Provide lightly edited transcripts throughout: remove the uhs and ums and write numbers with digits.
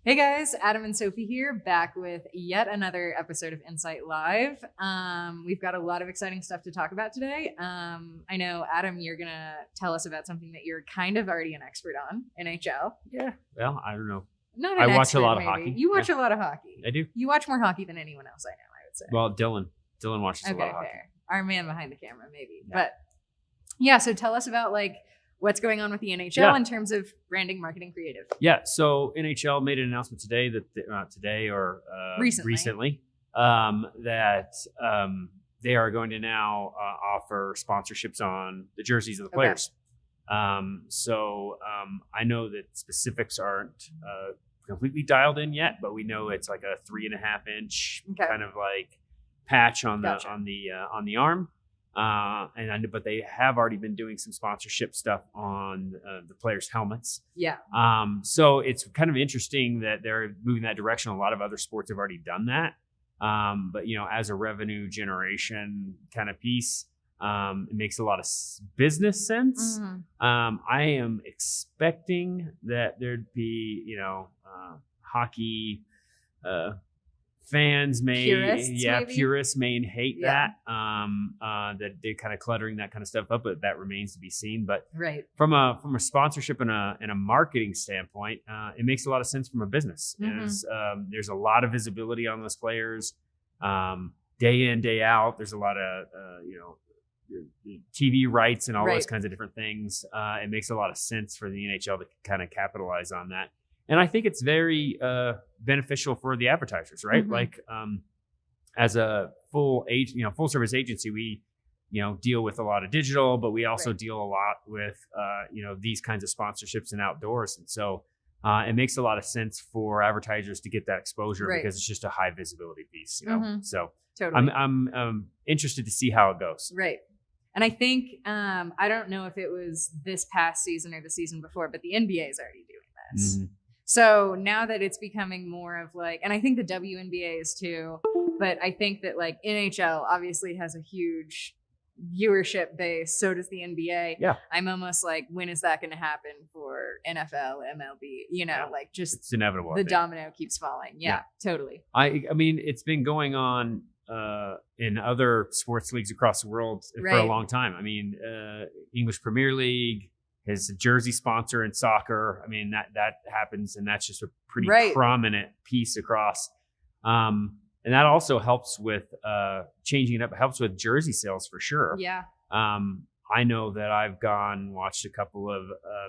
Hey guys, Adam and Sophie here, back with yet another episode of Encite Live. We've got a lot of exciting stuff to talk about today. I know, Adam, you're going to tell us about something that you're kind of already an expert on, NHL. Yeah, well, I don't know. Not I an watch expert, a lot of maybe. hockey. You watch a lot of hockey. I do. You watch more hockey than anyone else I know, I would say. Well, Dylan watches a lot Okay, of hockey. fair. Our man behind the camera, maybe. Yeah. But yeah, so tell us about what's going on with the NHL in terms of branding, marketing, creative. Yeah, so NHL made an announcement today that recently that they are going to now offer sponsorships on the jerseys of the players. I know that specifics aren't completely dialed in yet, but we know it's like a 3.5 inch kind of like patch on the arm. But they have already been doing some sponsorship stuff on the players' helmets. Yeah. So it's kind of interesting that they're moving that direction. A lot of other sports have already done that. But as a revenue generation kind of piece, it makes a lot of business sense. Mm-hmm. I am expecting that there'd be, hockey fans purists may hate that they're kind of cluttering that kind of stuff up, but that remains to be seen. But from a sponsorship and a marketing standpoint, it makes a lot of sense from a business. Mm-hmm. There's a lot of visibility on those players day in, day out. There's a lot of TV rights and all those kinds of different things. It makes a lot of sense for the NHL to kind of capitalize on that. And I think it's very beneficial for the advertisers, right? Mm-hmm. As a full service agency, we, deal with a lot of digital, but we also deal a lot with, these kinds of sponsorships and outdoors. And so it makes a lot of sense for advertisers to get that exposure because it's just a high visibility piece, Mm-hmm. So totally. I'm interested to see how it goes. Right. And I think, I don't know if it was this past season or the season before, but the NBA is already doing this. Mm-hmm. So now that it's becoming more of and I think the WNBA is too, but I think that NHL obviously has a huge viewership base. So does the NBA. Yeah. I'm almost when is that going to happen for NFL, MLB? It's inevitable. The domino keeps falling. Yeah, totally. I mean, it's been going on in other sports leagues across the world for a long time. I mean, English Premier League is a jersey sponsor in soccer. I mean, that happens, and that's just a pretty prominent piece across. And that also helps with changing it up. It helps with jersey sales for sure. Yeah. I know that I've watched a couple of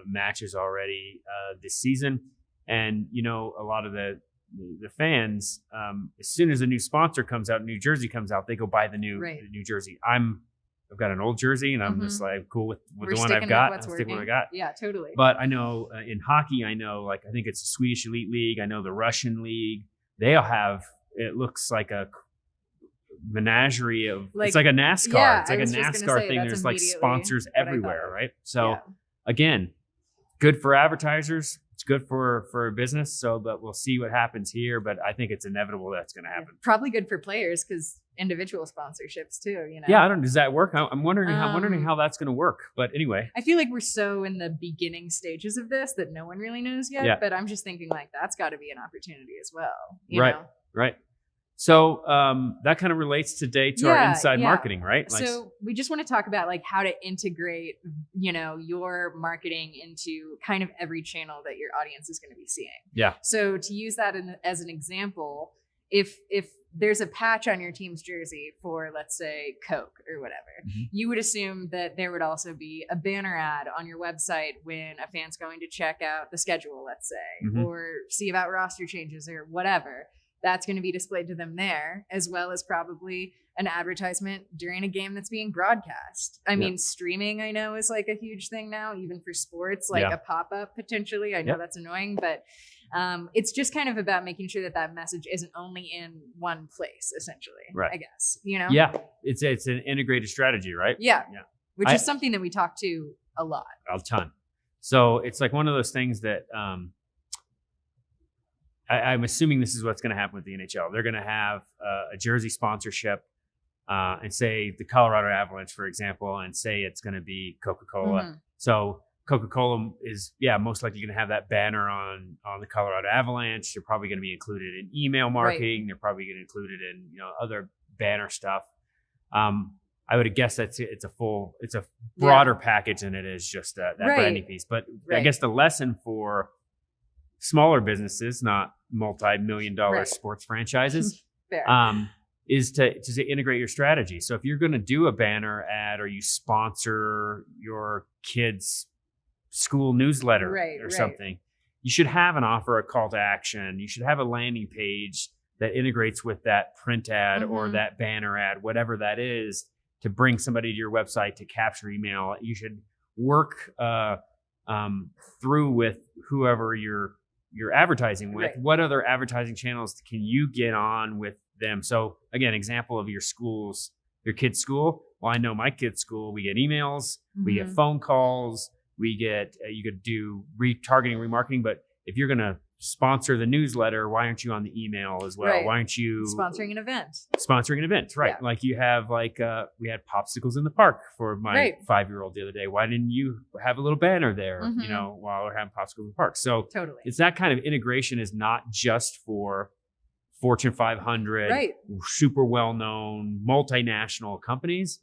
matches already this season, and a lot of the fans, as soon as a new sponsor comes out, new jersey comes out, they go buy the new jersey. I've got an old jersey, and I'm just cool with the one I've got. I'm sticking with what I got. Yeah, totally. But I know in hockey, I think it's the Swedish Elite League. I know the Russian League. They'll have, it looks like a menagerie of, it's like a NASCAR. Yeah, it's like a NASCAR thing. There's sponsors everywhere, right? So again, good for advertisers. It's good for business. But we'll see what happens here. But I think it's inevitable that's going to happen. Yeah, probably good for players because individual sponsorships too. Yeah, does that work? I'm wondering how that's going to work. But anyway, I feel like we're so in the beginning stages of this that no one really knows yet. Yeah. But I'm just thinking that's got to be an opportunity as well. You know? Right. So that kind of relates today to our inside marketing, right? So we just want to talk about how to integrate, your marketing into kind of every channel that your audience is going to be seeing. Yeah. So to use that as an example, if there's a patch on your team's jersey for, let's say, Coke or whatever, you would assume that there would also be a banner ad on your website when a fan's going to check out the schedule, let's say, or see about roster changes or whatever. That's going to be displayed to them there, as well as probably an advertisement during a game that's being broadcast. I mean, streaming, I know, is a huge thing now, even for sports, a pop-up potentially. I know that's annoying, but it's just kind of about making sure that message isn't only in one place, essentially, I guess, Yeah, it's an integrated strategy, right? Yeah. Which is something that we talk to a lot. A ton. So it's one of those things that I'm assuming this is what's going to happen with the NHL. They're going to have a jersey sponsorship and say the Colorado Avalanche, for example, and say it's going to be Coca-Cola. So Coca-Cola is most likely going to have that banner on the Colorado Avalanche. They're probably going to be included in email marketing. Right. They're probably going to include it in other banner stuff. I would guess it's a broader package than it is just that branding piece. But I guess the lesson for smaller businesses, not multi-million-dollar sports franchises, is to integrate your strategy. So if you're going to do a banner ad or you sponsor your kids' school newsletter or something, you should have an offer, a call to action. You should have a landing page that integrates with that print ad or that banner ad, whatever that is, to bring somebody to your website to capture email. You should work through with whoever you're advertising with. Right. What other advertising channels can you get on with them? So again, example of your kids' school. Well, I know my kids' school, we get emails, we get phone calls, we get, you could do retargeting, remarketing, but if you're going to sponsor the newsletter, why aren't you on the email as well? Right. Why aren't you sponsoring an event? Right. Yeah. Like you have we had popsicles in the park for my 5-year-old the other day. Why didn't you have a little banner there, while we're having popsicles in the park? So totally. It's that kind of integration is not just for Fortune 500, super well-known multinational companies.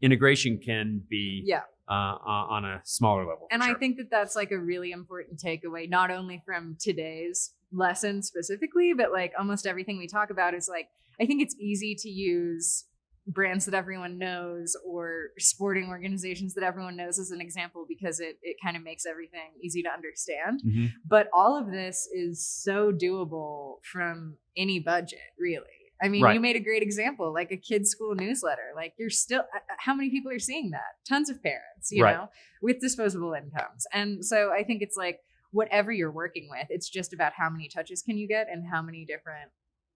Integration can be on a smaller level. And I think that that's like a really important takeaway, not only from today's lesson specifically, but like almost everything we talk about is like, I think it's easy to use brands that everyone knows or sporting organizations that everyone knows as an example because it kind of makes everything easy to understand. But all of this is so doable from any budget, really. I mean, you made a great example, like a kid's school newsletter. Like you're still, how many people are seeing that? Tons of parents, you know, with disposable incomes. And so I think it's like whatever you're working with, it's just about how many touches can you get and how many different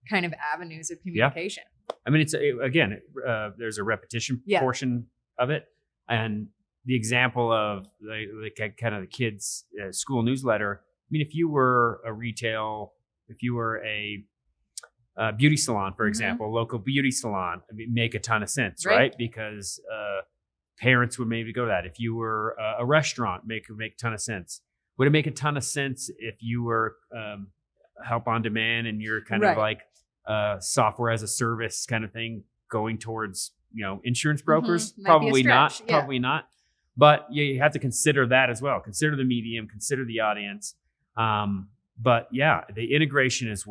kind of avenues of communication. I mean, it's there's a repetition portion of it. And the example of like kind of the kids' school newsletter. I mean, if you were a beauty salon, for example, local beauty salon, I mean, make a ton of sense, right? Because parents would maybe go to that. If you were a restaurant, make a ton of sense. Would it make a ton of sense if you were help on demand and you're kind of like software as a service kind of thing going towards insurance brokers? Probably not. Yeah. Probably not. But you have to consider that as well. Consider the medium. Consider the audience. But the integration is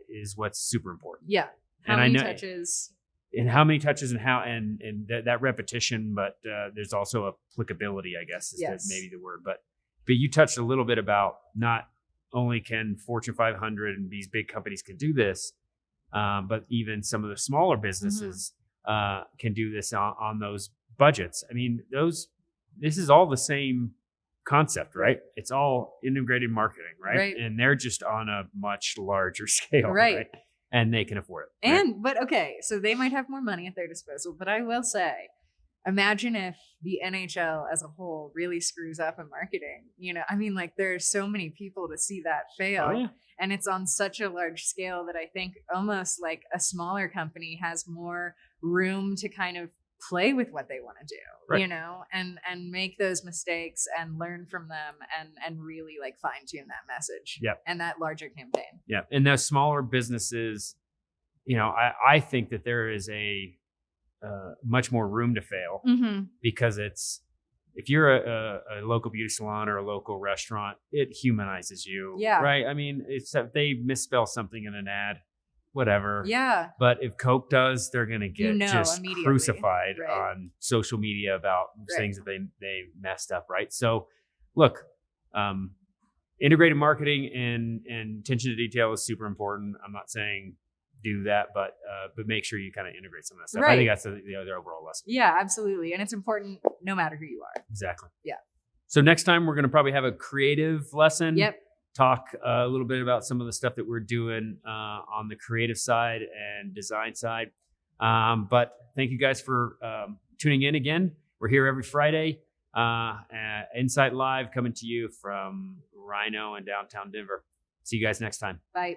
is what's super important. Yeah. How many touches? And how many touches and how and that repetition, but there's also applicability, I guess, is maybe the word. But you touched a little bit about not only can Fortune 500 and these big companies can do this, but even some of the smaller businesses can do this on those budgets. I mean, this is all the same concept, right? It's all integrated marketing, right? And they're just on a much larger scale, right? And they can afford it. But okay, so they might have more money at their disposal, but I will say, imagine if the NHL as a whole really screws up in marketing. I mean, like there's so many people to see that fail, and it's on such a large scale that I think almost like a smaller company has more room to kind of play with what they want to do, and make those mistakes and learn from them and really like fine tune that message and that larger campaign. Yeah. And those smaller businesses, I think that there is a much more room to fail because if you're a local beauty salon or a local restaurant, it humanizes you, right? I mean, it's if they misspell something in an ad, whatever. Yeah. But if Coke does, they're going to get just crucified on social media about things that they messed up, right? So look, integrated marketing and attention to detail is super important. I'm not saying do that, but make sure you kind of integrate some of that stuff. I think that's the other overall lesson. Yeah, absolutely. And it's important no matter who you are. Exactly. Yeah. So next time we're going to probably have a creative lesson. Yep. Talk a little bit about some of the stuff that we're doing on the creative side and design side. But thank you guys for tuning in again. We're here every Friday. Encite Live coming to you from Rhino in downtown Denver. See you guys next time. Bye.